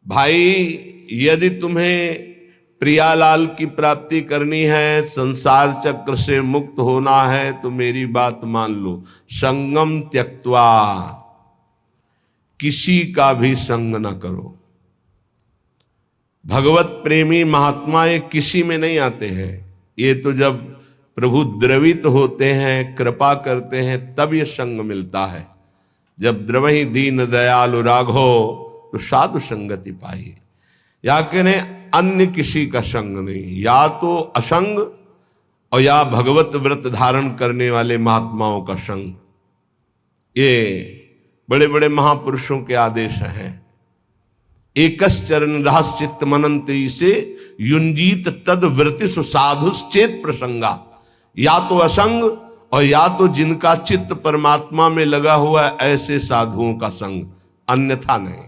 भाई यदि तुम्हें प्रियालाल की प्राप्ति करनी है, संसार चक्र से मुक्त होना है, तो मेरी बात मान लो, संगम त्यक्त्वा, किसी का भी संग न करो। भगवत प्रेमी महात्मा ये किसी में नहीं आते हैं, ये तो जब प्रभु द्रवित होते हैं, कृपा करते हैं, तब ये संग मिलता है। जब द्रवहि दीन दयालु राघो तो साधु संगति पाई। या कहें अन्य किसी का संग नहीं, या तो असंग और या भगवत व्रत धारण करने वाले महात्माओं का संग। ये बड़े बड़े महापुरुषों के आदेश हैं। एकस चरण रहस चित्त मनंत्री से युंजीत तद वृत्ति सुसाधुश्चेत प्रसंगा। या तो असंग और या तो जिनका चित्त परमात्मा में लगा हुआ है, ऐसे साधुओं का संग, अन्यथा नहीं।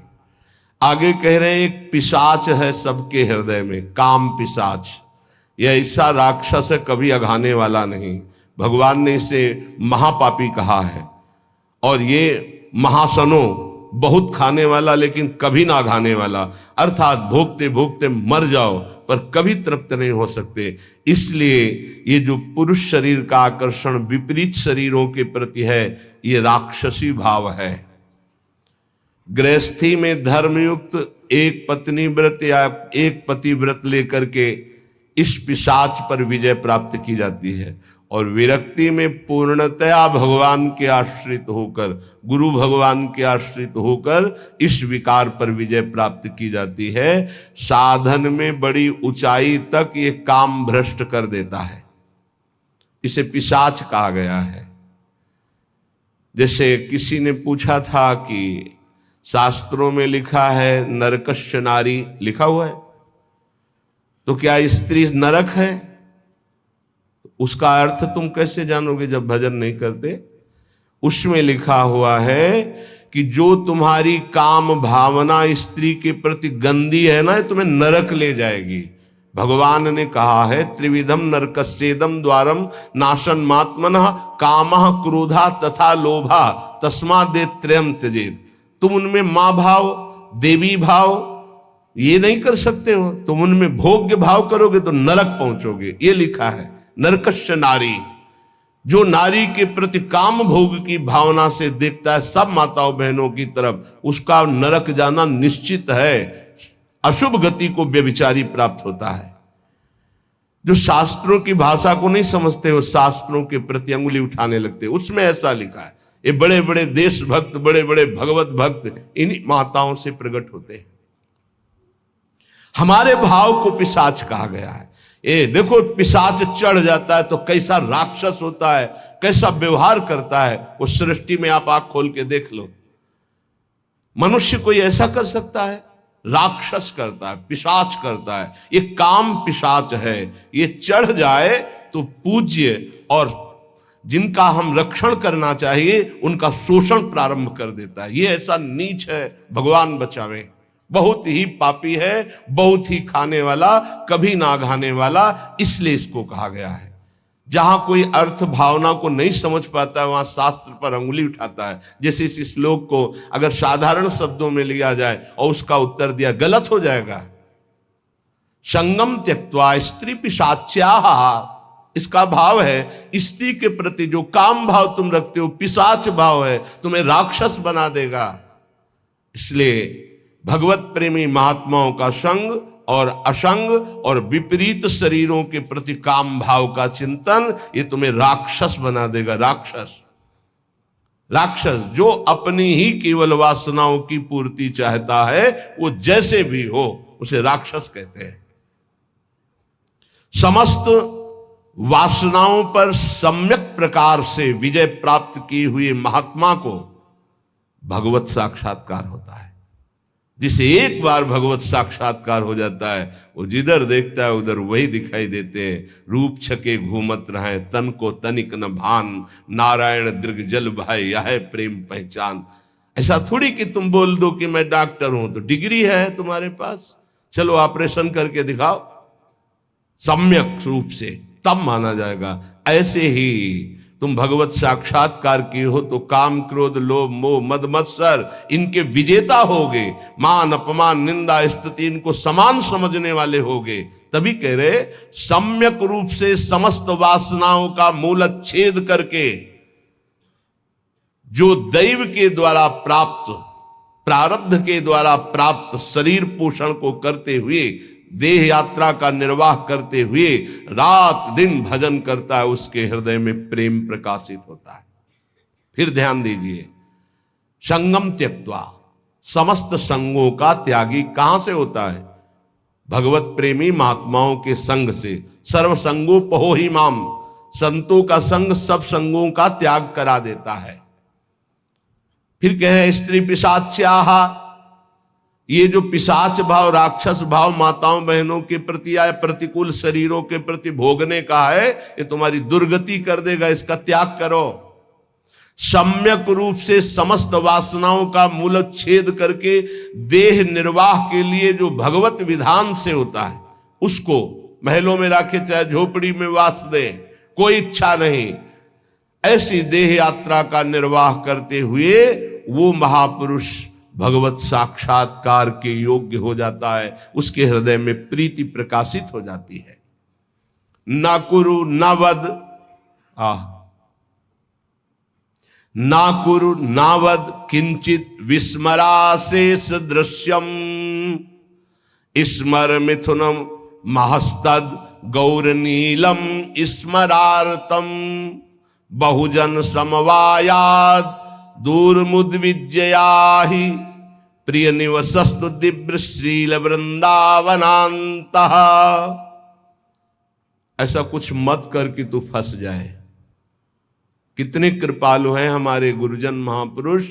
आगे कह रहे हैं एक पिशाच है सबके हृदय में, काम पिशाच। यह ऐसा राक्षस है, कभी अघाने वाला नहीं। भगवान ने इसे महापापी कहा है। और ये महासनो, बहुत खाने वाला लेकिन कभी ना अघाने वाला, अर्थात भोगते भोगते मर जाओ पर कभी तृप्त नहीं हो सकते। इसलिए ये जो पुरुष शरीर का आकर्षण विपरीत शरीरों के प्रति है, ये राक्षसी भाव है। गृहस्थी में धर्मयुक्त एक पत्नी व्रत या एक पति व्रत लेकर के इस पिशाच पर विजय प्राप्त की जाती है। और विरक्ति में पूर्णतया भगवान के आश्रित होकर, गुरु भगवान के आश्रित होकर इस विकार पर विजय प्राप्त की जाती है। साधन में बड़ी ऊंचाई तक ये काम भ्रष्ट कर देता है, इसे पिशाच कहा गया है। जैसे किसी ने पूछा था कि शास्त्रों में लिखा है नरकश्य नारी, लिखा हुआ है, तो क्या स्त्री नरक है? उसका अर्थ तुम कैसे जानोगे जब भजन नहीं करते? उसमें लिखा हुआ है कि जो तुम्हारी काम भावना स्त्री के प्रति गंदी है ना, तुम्हें नरक ले जाएगी। भगवान ने कहा है त्रिविधम नरकस्येदम द्वारम नाशन मात्मनः कामः क्रोधा तथा लोभा तस्मादेव त्रयम त्यजेत। तुम उनमें मां भाव, देवी भाव ये नहीं कर सकते हो। तुम उनमें भोग्य भाव करोगे तो नरक पहुंचोगे। ये लिखा है नरकश्य नारी। जो नारी के प्रति काम भोग की भावना से देखता है सब माताओं बहनों की तरफ, उसका नरक जाना निश्चित है। अशुभ गति को व्यभिचारी प्राप्त होता है। जो शास्त्रों की भाषा को नहीं समझते वो शास्त्रों के प्रति अंगुली उठाने लगते, उसमें ऐसा लिखा है। ये बड़े बड़े देशभक्त, बड़े बड़े भगवत भक्त इन्हीं माताओं से प्रकट होते हैं। हमारे भाव को पिशाच कहा गया है। ये देखो, पिशाच चढ़ जाता है तो कैसा राक्षस होता है, कैसा व्यवहार करता है। उस सृष्टि में आप आंख खोल के देख लो, मनुष्य कोई ऐसा कर सकता है? राक्षस करता है, पिशाच करता है। ये काम पिशाच है। ये चढ़ जाए तो पूज्य और जिनका हम रक्षण करना चाहिए उनका शोषण प्रारंभ कर देता है। ये ऐसा नीच है, भगवान बचावे। बहुत ही पापी है, बहुत ही खाने वाला, कभी ना घाने वाला, इसलिए इसको कहा गया है। जहां कोई अर्थ भावना को नहीं समझ पाता है वहां शास्त्र पर अंगुली उठाता है। जैसे इस श्लोक को अगर साधारण शब्दों में लिया जाए और उसका उत्तर दिया, गलत हो जाएगा। संगम त्यक्त्वा स्त्री पिशाच्याः, इसका भाव है स्त्री के प्रति जो काम भाव तुम रखते हो पिशाच भाव है, तुम्हें राक्षस बना देगा। इसलिए भगवत प्रेमी महात्माओं का संग और असंग और विपरीत शरीरों के प्रति काम भाव का चिंतन, ये तुम्हें राक्षस बना देगा। राक्षस जो अपनी ही केवल वासनाओं की पूर्ति चाहता है, वो जैसे भी हो उसे राक्षस कहते हैं। समस्त वासनाओं पर सम्यक प्रकार से विजय प्राप्त किए हुए महात्मा को भगवत साक्षात्कार होता है। जिसे एक बार भगवत साक्षात्कार हो जाता है, वो जिधर देखता है उधर वही दिखाई देते हैं। रूप छके घूमत रहे, तन को तनिक न भान, नारायण दृग जल भाई यह प्रेम पहचान। ऐसा थोड़ी कि तुम बोल दो कि मैं डॉक्टर हूं तो डिग्री है तुम्हारे पास, चलो ऑपरेशन करके दिखाओ, सम्यक रूप से तब माना जाएगा। ऐसे ही तुम भगवत साक्षात्कार की हो तो काम क्रोध लोभ मोह मद मत्सर इनके विजेता होगे, मान अपमान निंदा स्तुति इनको समान समझने वाले होगे। तभी कह रहे सम्यक रूप से समस्त वासनाओं का मूलच्छेद करके जो दैव के द्वारा प्राप्त प्रारब्ध के द्वारा प्राप्त शरीर पोषण को करते हुए देह यात्रा का निर्वाह करते हुए रात दिन भजन करता है, उसके हृदय में प्रेम प्रकाशित होता है। फिर ध्यान दीजिए, संगम त्यक्त्वा, समस्त संगों का त्यागी कहां से होता है? भगवत प्रेमी महात्माओं के संग से। सर्व संगो पहो ही माम, संतों का संग सब संगों का त्याग करा देता है। फिर कहे स्त्री पिशाच्याहा, ये जो पिशाच भाव राक्षस भाव माताओं बहनों के प्रति या प्रतिकूल शरीरों के प्रति भोगने का है, ये तुम्हारी दुर्गति कर देगा, इसका त्याग करो। सम्यक रूप से समस्त वासनाओं का मूलच्छेद करके देह निर्वाह के लिए जो भगवत विधान से होता है उसको महलों में रखे चाहे झोपड़ी में वास दे, कोई इच्छा नहीं, ऐसी देह यात्रा का निर्वाह करते हुए वो महापुरुष भगवत साक्षात्कार के योग्य हो जाता है, उसके हृदय में प्रीति प्रकाशित हो जाती है। ना कुरु ना वद, ना कुरु ना वद किंचित विस्मराशेष दृश्यम, स्मर मिथुनम महस्तद गौरनीलम स्मरार्तम, बहुजन समवायाद दूरमुद्विजया ही प्रिय निवसस्तु दिव्य श्रील वृंदावनांत। ऐसा कुछ मत कर कि तू फंस जाए। कितने कृपालु हैं हमारे गुरुजन महापुरुष,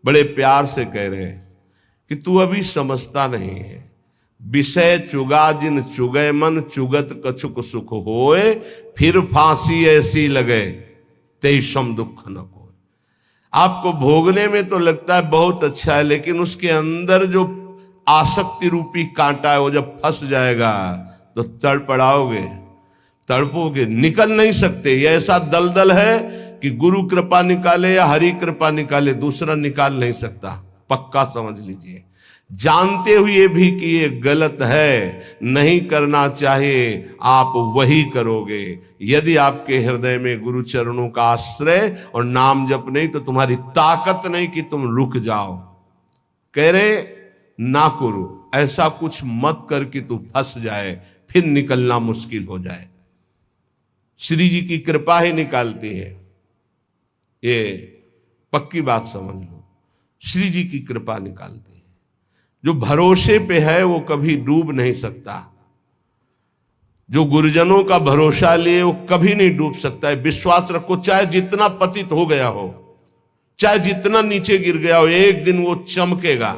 बड़े प्यार से कह रहे हैं कि तू अभी समझता नहीं है। विषय चुगा जिन चुगय मन, चुगत कछुक सुख होए, फिर फांसी ऐसी लगे तेईसम दुख न को। आपको भोगने में तो लगता है बहुत अच्छा है, लेकिन उसके अंदर जो आसक्ति रूपी कांटा है वो जब फंस जाएगा तो तड़पड़ाओगे, तड़पोगे, निकल नहीं सकते। ये ऐसा दलदल है कि गुरु कृपा निकाले या हरि कृपा निकाले, दूसरा निकाल नहीं सकता, पक्का समझ लीजिए। जानते हुए भी कि ये गलत है, नहीं करना चाहिए, आप वही करोगे। यदि आपके हृदय में गुरु चरणों का आश्रय और नाम जप नहीं तो तुम्हारी ताकत नहीं कि तुम रुक जाओ। कह रहे ना करो, ऐसा कुछ मत कर कि तू फंस जाए, फिर निकलना मुश्किल हो जाए। श्री जी की कृपा ही निकालती है, ये पक्की बात समझ लो। श्री जी की कृपा निकालती है। जो भरोसे पे है वो कभी डूब नहीं सकता। जो गुरुजनों का भरोसा लिए वो कभी नहीं डूब सकता है। विश्वास रखो, चाहे जितना पतित हो गया हो, चाहे जितना नीचे गिर गया हो, एक दिन वो चमकेगा।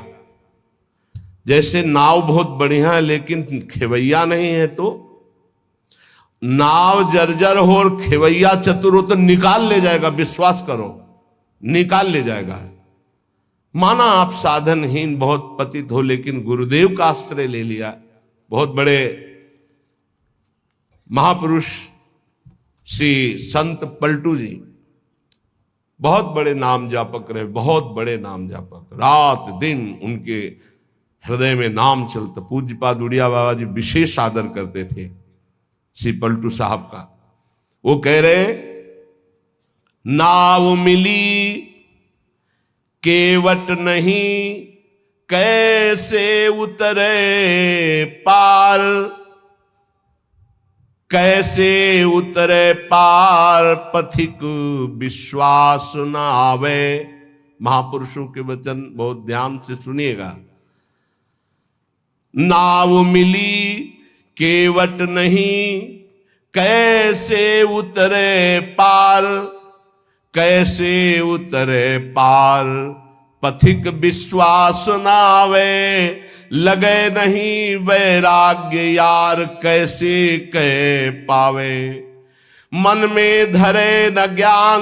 जैसे नाव बहुत बढ़िया है लेकिन खेवैया नहीं है, तो नाव जर्जर हो और खेवैया चतुर हो तो निकाल ले जाएगा, विश्वास करो, निकाल ले जाएगा। माना आप साधनहीन बहुत पतित हो, लेकिन गुरुदेव का आश्रय ले लिया। बहुत बड़े महापुरुष श्री संत पलटू जी बहुत बड़े नाम जापक रहे, बहुत बड़े नाम जापक, रात दिन उनके हृदय में नाम चलता। पूज्यपाद उड़िया बाबा जी विशेष आदर करते थे श्री पलटू साहब का। वो कह रहे नाव मिली केवट नहीं, कैसे उतरे पार, कैसे उतरे पार, पथिक विश्वास न आवे। महापुरुषों के वचन बहुत ध्यान से सुनिएगा। नाव मिली केवट नहीं, कैसे उतरे पार, कैसे उतरे पार, पथिक विश्वास नावे, लगे नहीं वैराग्य यार, कैसे कह पावे। मन में धरे न ज्ञान,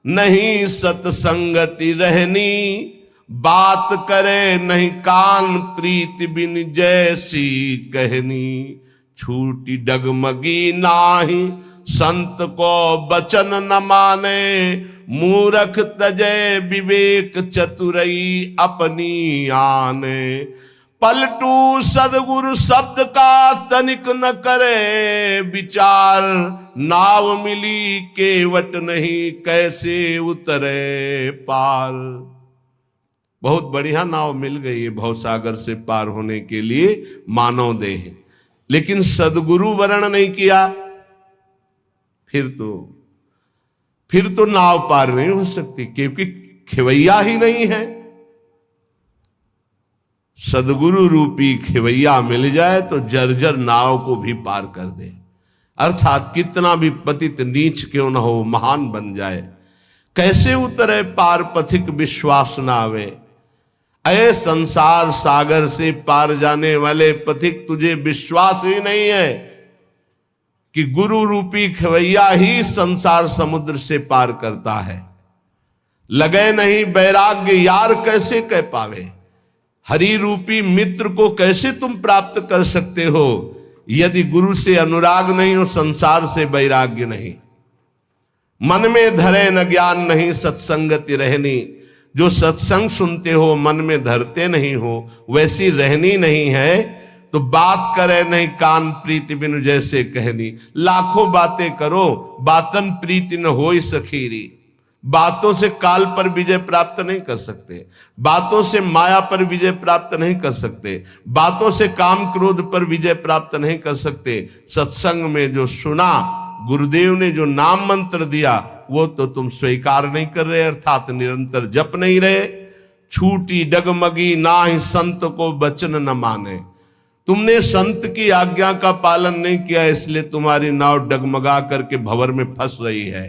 नहीं सत्संगति रहनी, बात करे नहीं कान, प्रीति बिन जैसी कहनी। छूटी डगमगी नाही संत को बचन न माने, मूरख तजय विवेक चतुरई अपनी आने। पलटू सदगुरु शब्द का तनिक न करे विचार, नाव मिली केवट नहीं कैसे उतरे पार। बहुत बढ़िया नाव मिल गई है भवसागर से पार होने के लिए मानव देह, लेकिन सदगुरु वर्ण नहीं किया, फिर तो नाव पार नहीं हो सकती, क्योंकि खेवैया ही नहीं है। सदगुरु रूपी खेवैया मिल जाए तो जर्जर नाव को भी पार कर दे। अर्थात कितना भी पतित नीच क्यों न हो, महान बन जाए, कैसे उतरे पार पथिक विश्वास न आवे। अये संसार सागर से पार जाने वाले पथिक, तुझे विश्वास ही नहीं है कि गुरु रूपी खेवैया ही संसार समुद्र से पार करता है। लगे नहीं वैराग्य यार कैसे कह पावे, हरि रूपी मित्र को कैसे तुम प्राप्त कर सकते हो, यदि गुरु से अनुराग नहीं हो, संसार से वैराग्य नहीं। मन में धरे न ज्ञान नहीं, सत्संगति रहनी। जो सत्संग सुनते हो मन में धरते नहीं हो, वैसी रहनी नहीं है, तो बात करे नहीं कान प्रीति बिनु जैसे कहनी। लाखों बातें करो बातन प्रीति न होई सखीरी। बातों से काल पर विजय प्राप्त नहीं कर सकते, बातों से माया पर विजय प्राप्त नहीं कर सकते, बातों से काम क्रोध पर विजय प्राप्त नहीं कर सकते। सत्संग में जो सुना, गुरुदेव ने जो नाम मंत्र दिया, वो तो तुम स्वीकार नहीं कर रहे, अर्थात निरंतर जप नहीं रहे। छूटी डगमगी ना ही संत को वचन न माने। तुमने संत की आज्ञा का पालन नहीं किया, इसलिए तुम्हारी नाव डगमगा करके भंवर में फंस रही है।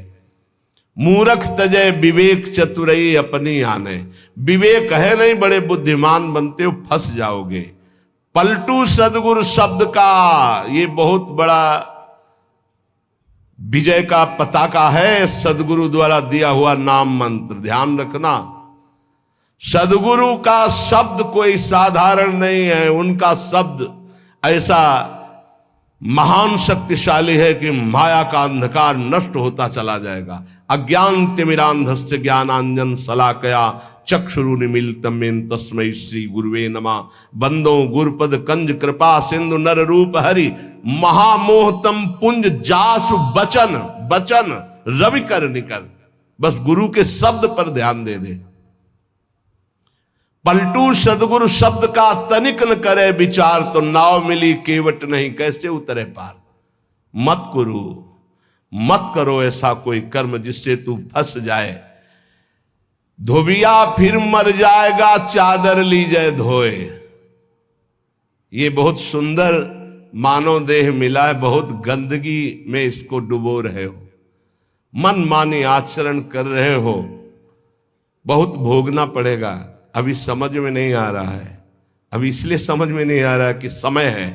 मूरख तजय विवेक चतुरई अपनी आने। विवेक है नहीं, बड़े बुद्धिमान बनते हो, फंस जाओगे। पलटू सदगुरु शब्द का ये बहुत बड़ा विजय का पताका है, सदगुरु द्वारा दिया हुआ नाम मंत्र। ध्यान रखना, सदगुरु का शब्द कोई साधारण नहीं है। उनका शब्द ऐसा महान शक्तिशाली है कि माया का अंधकार नष्ट होता चला जाएगा। अज्ञान तिमिरांधस्य ज्ञानांजन शलाकया चक्षुरुन्मीलितं येन तस्मै श्री गुरुवे नमः। बंदो गुरुपद कंज कृपा सिंधु नर रूप हरि, महामोहतम पुंज जासु बचन बचन रवि कर निकर। बस गुरु के शब्द पर ध्यान दे दे। पलटू सदगुरु शब्द का तनिक न करे विचार, तो नाव मिली केवट नहीं कैसे उतरे पार। मत करो ऐसा कोई कर्म जिससे तू फंस जाए। धोबिया फिर मर जाएगा चादर लीजिए धोए। ये बहुत सुंदर मानव देह मिला है, बहुत गंदगी में इसको डुबो रहे हो, मन मानी आचरण कर रहे हो, बहुत भोगना पड़ेगा। अभी समझ में नहीं आ रहा है, अभी इसलिए समझ में नहीं आ रहा है कि समय है।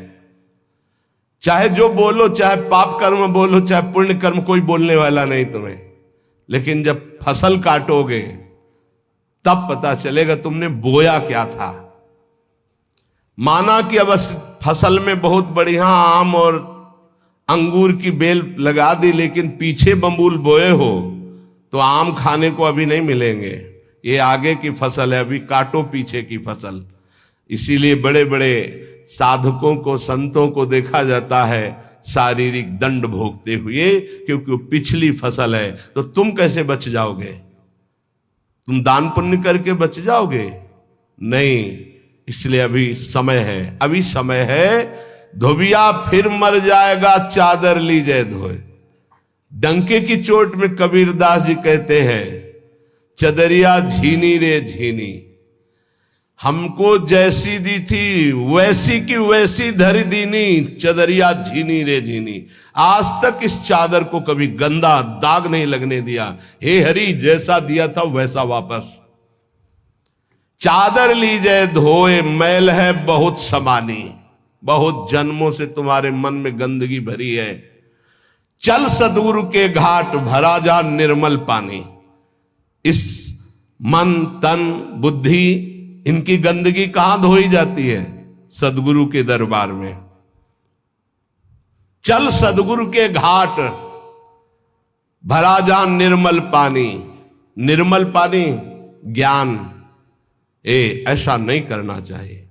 चाहे जो बोलो, चाहे पाप कर्म बोलो, चाहे पुण्य कर्म, कोई बोलने वाला नहीं तुम्हें। लेकिन जब फसल काटोगे तब पता चलेगा तुमने बोया क्या था। माना कि अब फसल में बहुत बढ़िया आम और अंगूर की बेल लगा दी, लेकिन पीछे बम्बूल बोए हो तो आम खाने को अभी नहीं मिलेंगे। ये आगे की फसल है, अभी काटो पीछे की फसल। इसीलिए बड़े बड़े साधकों को, संतों को देखा जाता है शारीरिक दंड भोगते हुए, क्योंकि वो पिछली फसल है। तो तुम कैसे बच जाओगे? तुम दान पुण्य करके बच जाओगे? नहीं, इसलिए अभी समय है, अभी समय है। धोबिया फिर मर जाएगा चादर लीजिए धोए। डंके की चोट में कबीरदास जी कहते हैं, चदरिया झीनी रे झीनी, हमको जैसी दी थी वैसी की वैसी धरी दीनी, चदरिया झीनी रे झीनी। आज तक इस चादर को कभी गंदा दाग नहीं लगने दिया। हे हरि, जैसा दिया था वैसा वापस। चादर लीजिए धोए, मैल है बहुत समानी। बहुत जन्मों से तुम्हारे मन में गंदगी भरी है। चल सदगुरु के घाट, भरा जा निर्मल पानी। इस मन तन बुद्धि, इनकी गंदगी कहां धोई जाती है? सदगुरु के दरबार में। चल सदगुरु के घाट, भरा जा निर्मल पानी, निर्मल पानी ज्ञान। ऐसा नहीं करना चाहिए,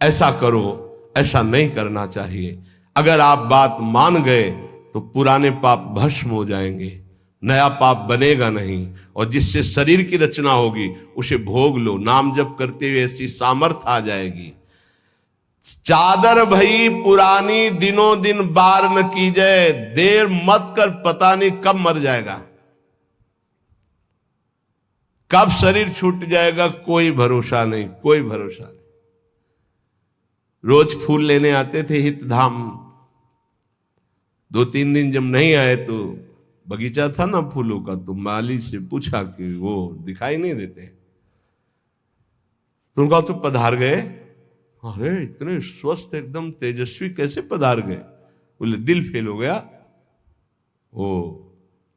ऐसा करो, ऐसा नहीं करना चाहिए। अगर आप बात मान गए तो पुराने पाप भस्म हो जाएंगे, नया पाप बनेगा नहीं, और जिससे शरीर की रचना होगी उसे भोग लो। नाम जप करते हुए ऐसी सामर्थ आ जाएगी। चादर भई पुरानी, दिनों दिन बार न की जाए, देर मत कर, पता नहीं कब मर जाएगा, कब शरीर छूट जाएगा, कोई भरोसा नहीं, कोई भरोसा नहीं। रोज फूल लेने आते थे हित धाम, 2-3 दिन जब नहीं आए तो बगीचा था ना फूलों का, तो माली से पूछा कि वो दिखाई नहीं देते, तो उनका तो पधार गए। अरे इतने स्वस्थ एकदम तेजस्वी कैसे पधार गए? बोले दिल फेल हो गया। वो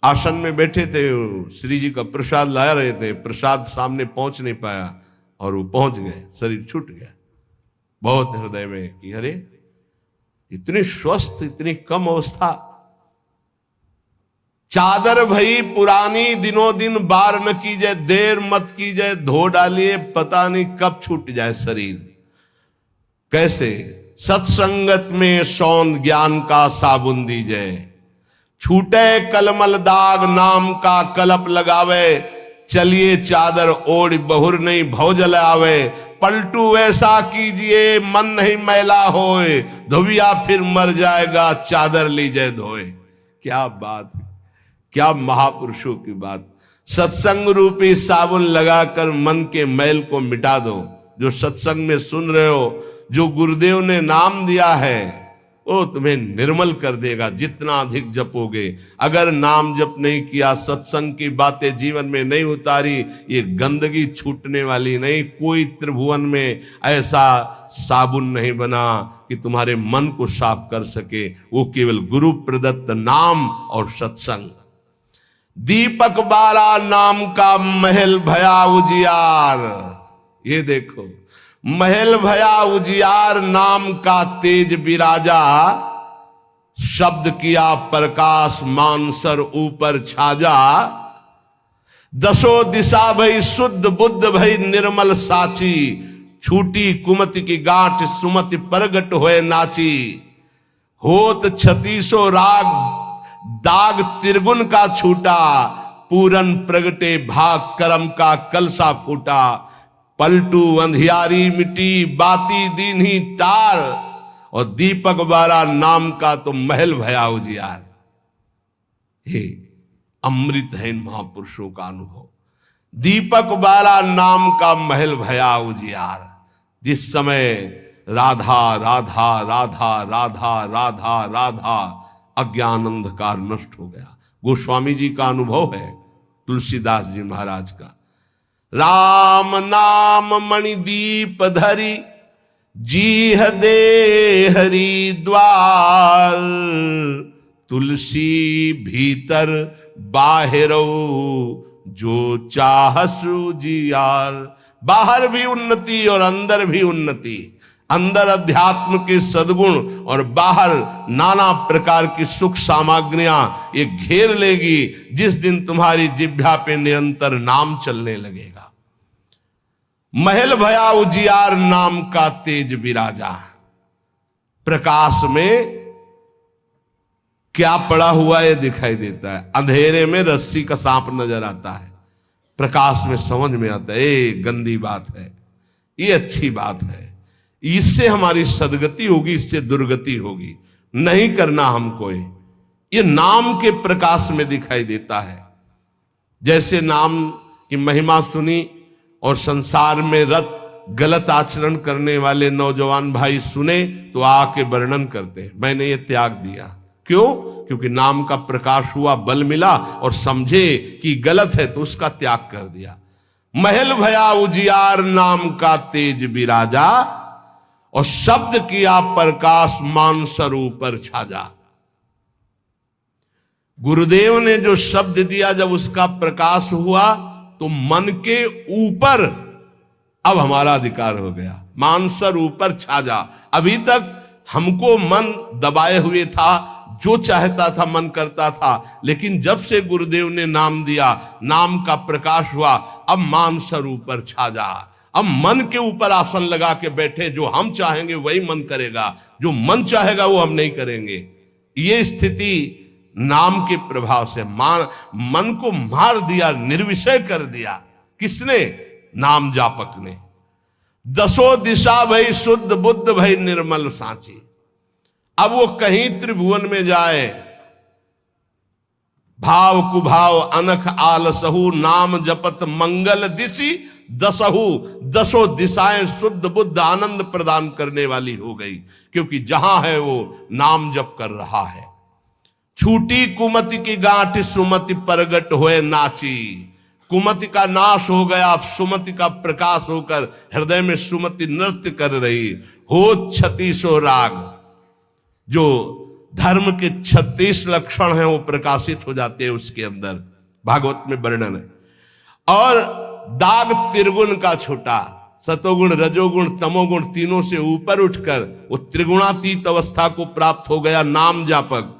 आसन में बैठे थे, श्री जी का प्रसाद ला रहे थे, प्रसाद सामने पहुंच नहीं पाया और वो पहुंच गए, शरीर छूट गया। बहुत हृदय में कि अरे इतनी स्वस्थ, इतनी कम अवस्था। चादर भई पुरानी, दिनों दिन बार न की जाए, देर मत की जाए, धो डालिए, पता नहीं कब छूट जाए शरीर। कैसे? सत्संगत में सौंद ज्ञान का साबुन दीजिए, छूटे कलमल दाग, नाम का कलप लगावे, चलिए चादर ओढ़ बहुर नहीं भव जल आवे, पलटू ऐसा कीजिए मन नहीं मैला होए, धोबिया फिर मर जाएगा चादर लीजिए धोए। क्या बात, क्या महापुरुषों की बात। सत्संग रूपी साबुन लगाकर मन के मैल को मिटा दो। जो सत्संग में सुन रहे हो, जो गुरुदेव ने नाम दिया है वो तुम्हें निर्मल कर देगा, जितना अधिक जपोगे। अगर नाम जप नहीं किया, सत्संग की बातें जीवन में नहीं उतारी, ये गंदगी छूटने वाली नहीं। कोई त्रिभुवन में ऐसा साबुन नहीं बना कि तुम्हारे मन को साफ कर सके, वो केवल गुरु प्रदत्त नाम और सत्संग। दीपक बारा नाम का महल भया उजियार, ये देखो, महल भया उजियार, नाम का तेज विराजा, शब्द किया प्रकाश मानसर ऊपर छाजा, दसों दिशा भई शुद्ध बुद्ध भई निर्मल साची, छूटी कुमति की गांठ सुमति प्रगट होए नाची, होत 36 राग दाग त्रिगुण का छूटा, पूरन प्रगटे भाग करम का कलसा फूटा, पलटू अंधियारी मिटी बाती दीन ही टार, और दीपक बारा नाम का तो महल भया उजियार। हे अमृत है इन महापुरुषों का अनुभव। दीपक बारा नाम का महल भया उजियार। जिस समय राधा राधा राधा राधा राधा राधा अज्ञान अंधकार नष्ट हो गया। गोस्वामी जी का अनुभव है, तुलसीदास जी महाराज का। राम नाम मणिदीप धरी, जीह दे हरि द्वार, तुलसी भीतर बाहरो जो चाहसु जियार। बाहर भी उन्नति और अंदर भी उन्नति। अंदर अध्यात्म के सद्गुण और बाहर नाना प्रकार की सुख सामग्रियां ये घेर लेगी, जिस दिन तुम्हारी जिह्वा पे निरंतर नाम चलने लगेगा। महल भया उजियार, नाम का तेज विराजा। प्रकाश में क्या पड़ा हुआ ये दिखाई देता है, अंधेरे में रस्सी का सांप नजर आता है, प्रकाश में समझ में आता है ये गंदी बात है, ये अच्छी बात है, इससे हमारी सदगति होगी, इससे दुर्गति होगी, नहीं करना हमको। ये नाम के प्रकाश में दिखाई देता है। जैसे नाम की महिमा सुनी और संसार में रत गलत आचरण करने वाले नौजवान भाई सुने तो आके वर्णन करते हैं, मैंने ये त्याग दिया। क्यों? क्योंकि नाम का प्रकाश हुआ, बल मिला और समझे कि गलत है तो उसका त्याग कर दिया। महल भया उजियार, नाम का तेज विराजा, और शब्द किया प्रकाश मानसर ऊपर छाजा। गुरुदेव ने जो शब्द दिया, जब उसका प्रकाश हुआ तो मन के ऊपर अब हमारा अधिकार हो गया, मानसर ऊपर छाजा। अभी तक हमको मन दबाए हुए था, जो चाहता था मन करता था, लेकिन जब से गुरुदेव ने नाम दिया, नाम का प्रकाश हुआ, अब मान सर ऊपर छा जा। अब मन के ऊपर आसन लगा के बैठे, जो हम चाहेंगे वही मन करेगा, जो मन चाहेगा वो हम नहीं करेंगे। ये स्थिति नाम के प्रभाव से मन को मार दिया, निर्विषय कर दिया। किसने? नाम जापक ने। दसों दिशा भई शुद्ध, बुद्ध भई निर्मल सांची। अब वो कहीं त्रिभुवन में जाए, भाव कुभाव अनख आलसहु, नाम जपत मंगल दिशि दसहु। दसों दिशाएं शुद्ध बुद्ध आनंद प्रदान करने वाली हो गई, क्योंकि जहां है वो नाम जप कर रहा है। छूटी कुमति की गांठ, सुमति परगट होए नाची। कुमति का नाश हो गया, सुमति का प्रकाश होकर हृदय में सुमति नृत्य कर रही। हो 36 राग, जो धर्म के 36 लक्षण हैं वो प्रकाशित हो जाते हैं उसके अंदर, भागवत में वर्णन है। और दाग त्रिगुण का छूटा, सतोगुण रजोगुण तमोगुण तीनों से ऊपर उठकर वो त्रिगुणातीत अवस्था को प्राप्त हो गया नाम जापक।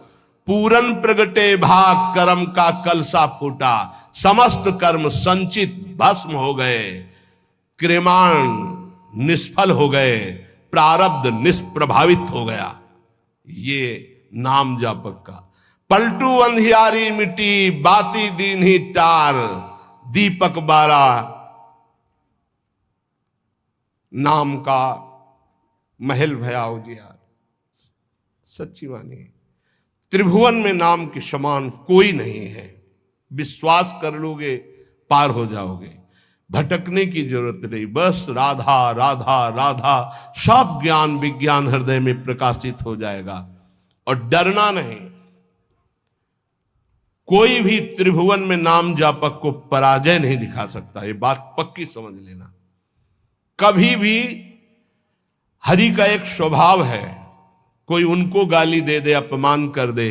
पूरन प्रगटे भाग, कर्म का कलसा फूटा। समस्त कर्म संचित भस्म हो गए, क्रियमाण निष्फल हो गए, प्रारब्ध निष्प्रभावित हो गया। ये नाम जापक का। पलटू अंधियारी मिट्टी, बाती दीन ही टार। दीपक बारा नाम का महल भया उजियार। सच्ची वाणी है, त्रिभुवन में नाम के समान कोई नहीं है। विश्वास कर लोगे पार हो जाओगे, भटकने की जरूरत नहीं। बस राधा राधा राधा, सब ज्ञान विज्ञान हृदय में प्रकाशित हो जाएगा। और डरना नहीं, कोई भी त्रिभुवन में नाम जापक को पराजय नहीं दिखा सकता। ये बात पक्की समझ लेना। कभी भी हरि का एक स्वभाव है, कोई उनको गाली दे दे, अपमान कर दे,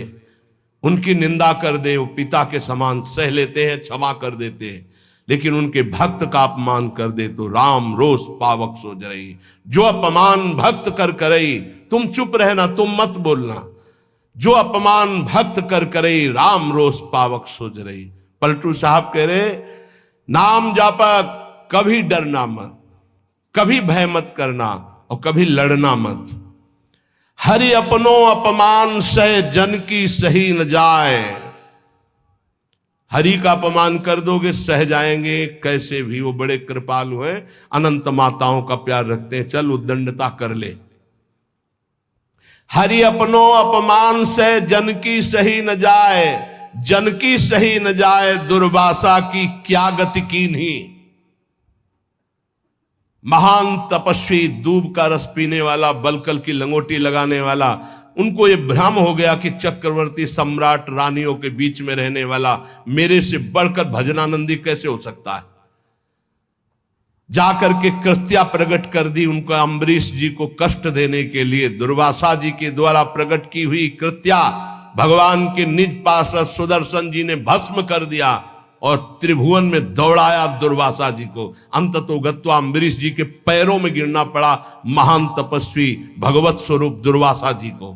उनकी निंदा कर दे, वो पिता के समान सह लेते हैं, क्षमा कर देते हैं। लेकिन उनके भक्त का अपमान कर दे तो राम रोष पावक सो जरई। जो अपमान भक्त कर करई, तुम चुप रहना, तुम मत बोलना। जो अपमान भक्त कर करई, राम रोष पावक सो जरई। पलटू साहब कह रहे, नाम जापक कभी डरना मत, कभी भय मत करना और कभी लड़ना मत। हरि अपनो अपमान सह, जन की सही न जाए। हरि का अपमान कर दोगे सह जाएंगे कैसे भी, वो बड़े कृपालु हैं, अनंत माताओं का प्यार रखते हैं। चल उद्दंडता कर ले। हरि अपनो अपमान से जन की सही न जाए। जन की सही न जाए, दुर्वासा की क्या गति कीन्ही। महान तपस्वी, दूब का रस पीने वाला, बलकल की लंगोटी लगाने वाला, उनको ये भ्रम हो गया कि चक्रवर्ती सम्राट रानियों के बीच में रहने वाला मेरे से बढ़कर भजनानंदी कैसे हो सकता है। जाकर के कृत्या प्रकट कर दी उनका, अम्बरीश जी को कष्ट देने के लिए दुर्वासा जी के द्वारा प्रकट की हुई कृत्या भगवान के निज पार्षद सुदर्शन जी ने भस्म कर दिया और त्रिभुवन में दौड़ाया दुर्वासा जी को। अंततोगत्वा अम्बरीश जी के पैरों में गिरना पड़ा महान तपस्वी भगवत स्वरूप दुर्वासा जी को।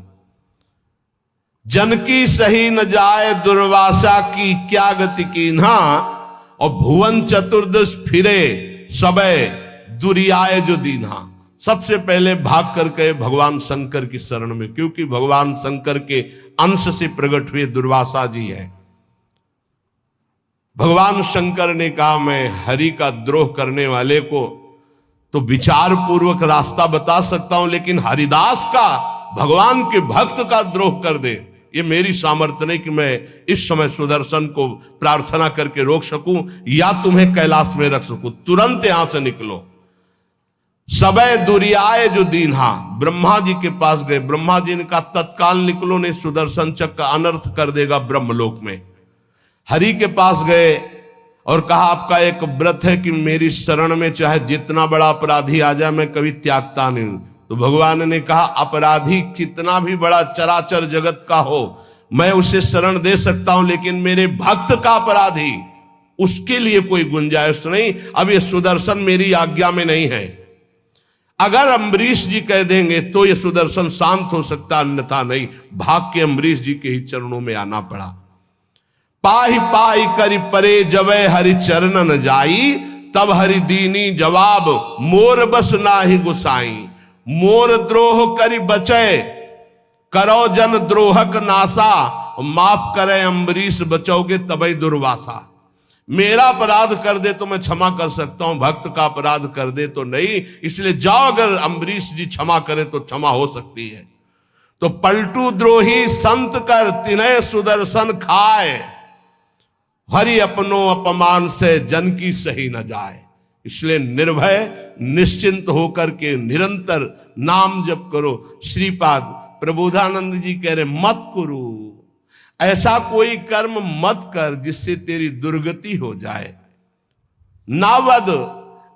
जन की सही न जाए, दुर्वासा की क्या गति कीन्हा। और भुवन चतुर्दश फिरे, सबे दुरियाए जो दीन्हा। सबसे पहले भाग कर गए भगवान शंकर की शरण में, क्योंकि भगवान शंकर के अंश से प्रकट हुए दुर्वासा जी है। भगवान शंकर ने कहा, मैं हरि का द्रोह करने वाले को तो विचार पूर्वक रास्ता बता सकता हूं, लेकिन हरिदास का, भगवान के भक्त का द्रोह कर दे, ये मेरी सामर्थ्य नहीं कि मैं इस समय सुदर्शन को प्रार्थना करके रोक सकूं या तुम्हें कैलाश में रख सकूं। तुरंत यहां से निकलो। सबे दुरियाए जो दीन्हा। ब्रह्मा जी के पास गए, ब्रह्मा जी ने कहा तत्काल निकलो, नहीं सुदर्शन चक्र अनर्थ कर देगा ब्रह्मलोक में। हरि के पास गए और कहा आपका एक व्रत है कि मेरी शरण में चाहे जितना बड़ा अपराधी आ जाए मैं कभी त्यागता नहीं। तो भगवान ने कहा अपराधी कितना भी बड़ा चराचर जगत का हो मैं उसे शरण दे सकता हूं, लेकिन मेरे भक्त का अपराधी, उसके लिए कोई गुंजाइश नहीं। अब ये सुदर्शन मेरी आज्ञा में नहीं है। अगर अम्बरीश जी कह देंगे तो ये सुदर्शन शांत हो सकता, अन्यथा नहीं। भाग के अम्बरीश जी के ही चरणों में आना पड़ा। पाही पाई करि परे जबै हरि चरणन जाई, तब हरि दीनी जवाब मोर बस नाही गुसाई। मोर द्रोह करि बचै करो जन द्रोहक नासा, माफ करे अम्बरीश बचोगे तबै दुर्वासा। मेरा अपराध कर दे तो मैं क्षमा कर सकता हूं, भक्त का अपराध कर दे तो नहीं। इसलिए जाओ, अगर अम्बरीश जी क्षमा करें तो क्षमा हो सकती है। तो पलटू द्रोही संत कर तिन्ह सुदर्शन खाए, हरि अपनो अपमान से जन की सही न जाए। इसलिए निर्भय निश्चिंत होकर के निरंतर नाम जप करो। श्रीपाद प्रबोधानंद जी कह रहे मत करो, ऐसा कोई कर्म मत कर जिससे तेरी दुर्गति हो जाए। नावद,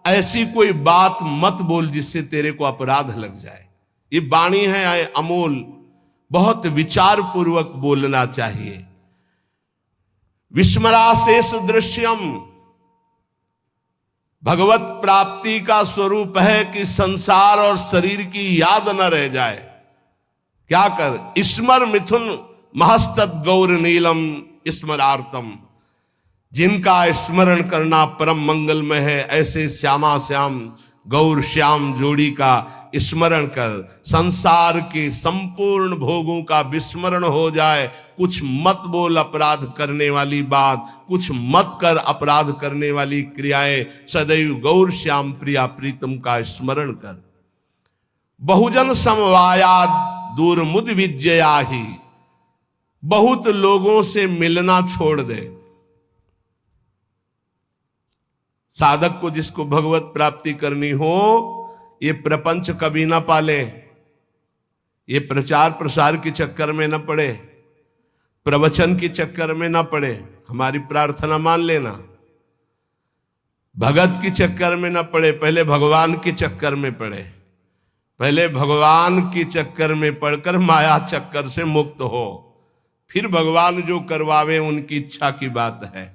ऐसी कोई बात मत बोल जिससे तेरे को अपराध लग जाए। ये वाणी है अमोल, बहुत विचार पूर्वक बोलना चाहिए। विस्मराशेष दृश्यम, भगवत प्राप्ति का स्वरूप है कि संसार और शरीर की याद न रह जाए। क्या कर? स्मर मिथुन महस्तत् गौर नीलम स्मरार्थम। जिनका स्मरण करना परम मंगलमय है, ऐसे श्यामा श्याम गौर श्याम जोड़ी का स्मरण कर। संसार के संपूर्ण भोगों का विस्मरण हो जाए। कुछ मत बोल अपराध करने वाली बात, कुछ मत कर अपराध करने वाली क्रियाएं। सदैव गौर श्याम प्रिया प्रीतम का स्मरण कर। बहुजन समवायाद दूर मुद विजयाही, बहुत लोगों से मिलना छोड़ दे। साधक को जिसको भगवत प्राप्ति करनी हो, ये प्रपंच कभी ना पाले, ये प्रचार प्रसार के चक्कर में ना पड़े, प्रवचन के चक्कर में ना पड़े। हमारी प्रार्थना मान लेना, भगत के चक्कर में ना पड़े, पहले भगवान के चक्कर में पड़े। पहले भगवान के चक्कर में पड़कर माया चक्कर से मुक्त हो, फिर भगवान जो करवावे उनकी इच्छा की बात है।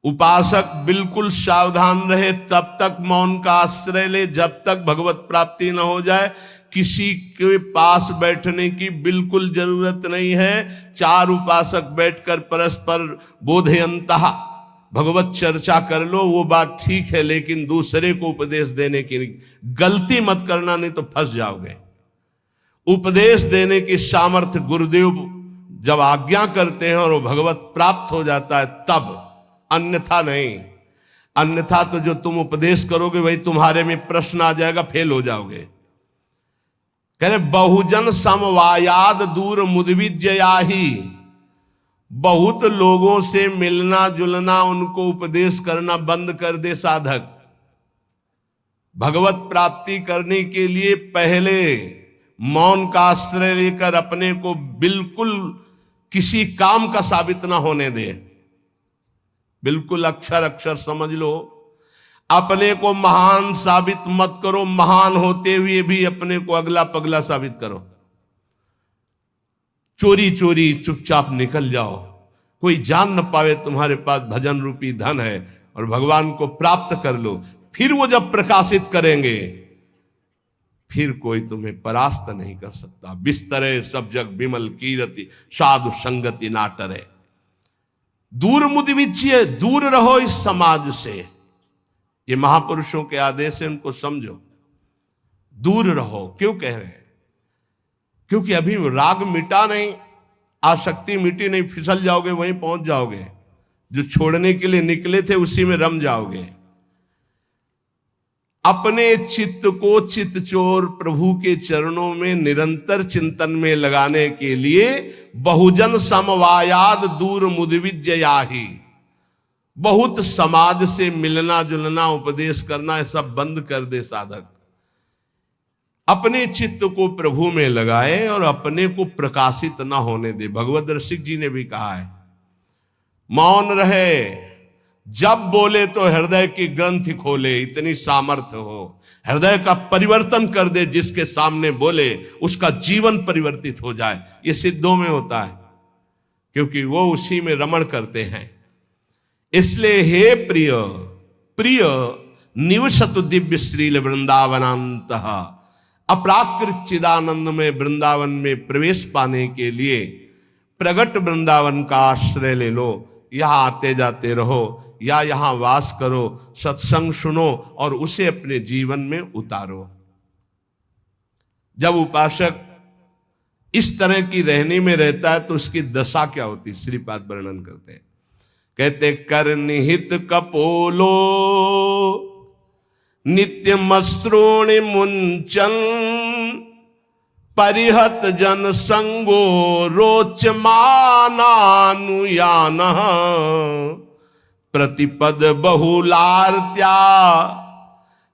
उपासक बिल्कुल सावधान रहे, तब तक मौन का आश्रय ले जब तक भगवत प्राप्ति न हो जाए। किसी के पास बैठने की बिल्कुल जरूरत नहीं है। चार उपासक बैठकर परस्पर बोधयंतः भगवत चर्चा कर लो, वो बात ठीक है, लेकिन दूसरे को उपदेश देने की गलती मत करना, नहीं तो फंस जाओगे। उपदेश देने की सामर्थ्य गुरुदेव जब आज्ञा करते हैं और वो भगवत प्राप्त हो जाता है तब, अन्यथा नहीं। अन्यथा तो जो तुम उपदेश करोगे वही तुम्हारे में प्रश्न आ जाएगा, फेल हो जाओगे। कह रहे बहुजन समवायाद दूर मुदविजयाही, बहुत लोगों से मिलना जुलना, उनको उपदेश करना बंद कर दे साधक। भगवत प्राप्ति करने के लिए पहले मौन का आश्रय लेकर अपने को बिल्कुल किसी काम का साबित ना होने दे। बिल्कुल अक्षर अक्षर समझ लो। अपने को महान साबित मत करो, महान होते हुए भी अपने को अगला पगला साबित करो। चोरी चोरी चुपचाप निकल जाओ, कोई जान न पावे तुम्हारे पास भजन रूपी धन है, और भगवान को प्राप्त कर लो। फिर वो जब प्रकाशित करेंगे, फिर कोई तुम्हें परास्त नहीं कर सकता। बिस्तरे सब जग विमल कीरति, साधु संगति ना टरे। दूर मुदिविच्य, दूर रहो इस समाज से। ये महापुरुषों के आदेश है, उनको समझो। दूर रहो। क्यों कह रहे हैं? क्योंकि अभी राग मिटा नहीं, आसक्ति मिटी नहीं, फिसल जाओगे, वहीं पहुंच जाओगे। जो छोड़ने के लिए निकले थे उसी में रम जाओगे। अपने चित्त को चित्तचोर प्रभु के चरणों में निरंतर चिंतन में लगाने के लिए बहुजन समवायाद दूर मुदविजयाही, बहुत समाज से मिलना जुलना, उपदेश करना, ये सब बंद कर दे साधक। अपने चित्त को प्रभु में लगाए और अपने को प्रकाशित ना होने दे। भगवत रसिक जी ने भी कहा है, मौन रहे, जब बोले तो हृदय की ग्रंथि खोले, इतनी सामर्थ्य हो। हृदय का परिवर्तन कर दे, जिसके सामने बोले उसका जीवन परिवर्तित हो जाए। ये सिद्धों में होता है, क्योंकि वो उसी में रमण करते हैं। इसलिए हे प्रिय, प्रिय निवसतु दिव्य श्रील वृंदावनांतः। अपराकृत चिदानंद में वृंदावन में प्रवेश पाने के लिए प्रगट वृंदावन का आश्रय ले लो, यहां आते जाते रहो या यहां वास करो, सत्संग सुनो और उसे अपने जीवन में उतारो। जब उपासक इस तरह की रहनी में रहता है तो उसकी दशा क्या होती, श्रीपाद वर्णन करते हैं। कहते कर निहित कपोलो नित्य मश्रोणि मुंचन, परिहत जन संगो रोचमानानुयान, प्रतिपद बहुलार्त्या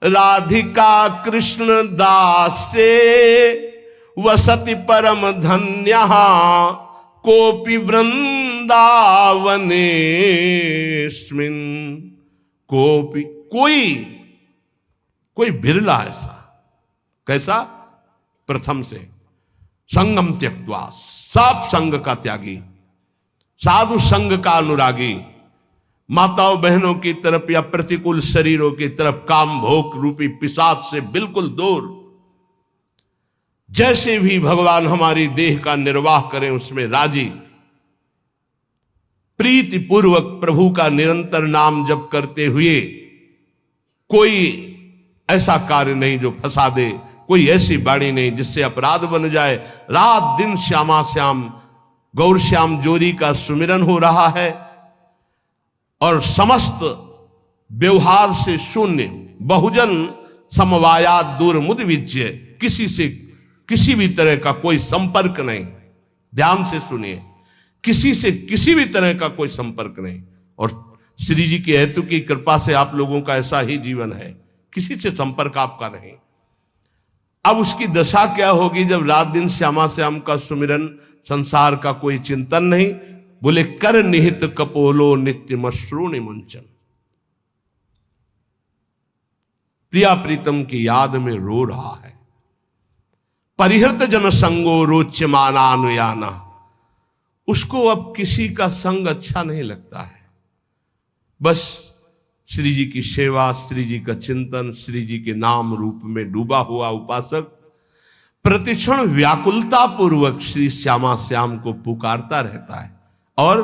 राधिका कृष्ण दासे, वसति परम धन्य कोपि वृंदावनेस्मिन्। कोपि कोई बिरला ऐसा, कैसा? प्रथम से संगम त्यक्त्वा, सब संग का त्यागी, साधु संग का अनुरागी, माताओं बहनों की तरफ या प्रतिकूल शरीरों की तरफ काम भोग रूपी पिशाच से बिल्कुल दूर। जैसे भी भगवान हमारी देह का निर्वाह करें उसमें राजी, प्रीति पूर्वक प्रभु का निरंतर नाम जप करते हुए, कोई ऐसा कार्य नहीं जो फंसा दे, कोई ऐसी वाणी नहीं जिससे अपराध बन जाए। रात दिन श्यामा श्याम गौर श्याम जोरी का सुमिरन हो रहा है और समस्त व्यवहार से शून्य, बहुजन समवायात दूर मुद विज्य, किसी से किसी भी तरह का कोई संपर्क नहीं। ध्यान से सुनिए, किसी से किसी भी तरह का कोई संपर्क नहीं। और श्री जी की हेतु की कृपा से आप लोगों का ऐसा ही जीवन है, किसी से संपर्क आपका नहीं। अब उसकी दशा क्या होगी जब रात दिन श्यामा श्याम का सुमिरन, संसार का कोई चिंतन नहीं। बोले कर निहित कपोलो नित्य मश्रूणि मुंचन, प्रिया प्रीतम की याद में रो रहा है। परिहृत जन संगो रोच्यमानानुयाना, उसको अब किसी का संग अच्छा नहीं लगता है। बस श्री जी की सेवा, श्री जी का चिंतन, श्री जी के नाम रूप में डूबा हुआ उपासक प्रतिक्षण व्याकुलता पूर्वक श्री श्यामा श्याम को पुकारता रहता है और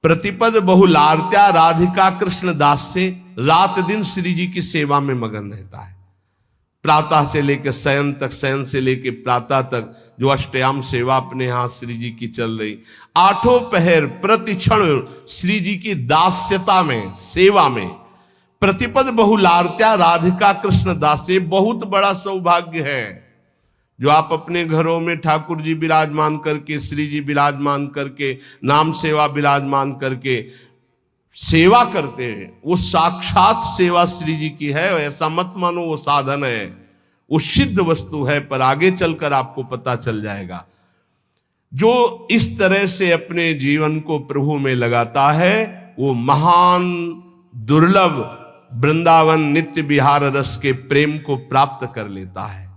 प्रतिपद बहुलार्त्या राधिका कृष्ण दास से रात दिन श्री जी की सेवा में मगन रहता है। प्रातः से लेकर शयन तक, शयन से लेकर प्रातः तक जो अष्टयाम सेवा अपने यहां श्री जी की चल रही, आठों पहर प्रतिक्षण श्री जी की दास्यता में, सेवा में। प्रतिपद बहुलार्त्या राधिका कृष्ण दास से बहुत बड़ा सौभाग्य है जो आप अपने घरों में ठाकुर जी विराजमान करके, श्री जी विराजमान करके, नाम सेवा विराजमान करके सेवा करते हैं। वो साक्षात सेवा श्री जी की है, ऐसा मत मानो वो साधन है, वो सिद्ध वस्तु है। पर आगे चलकर आपको पता चल जाएगा। जो इस तरह से अपने जीवन को प्रभु में लगाता है वो महान दुर्लभ वृंदावन नित्य विहार रस के प्रेम को प्राप्त कर लेता है।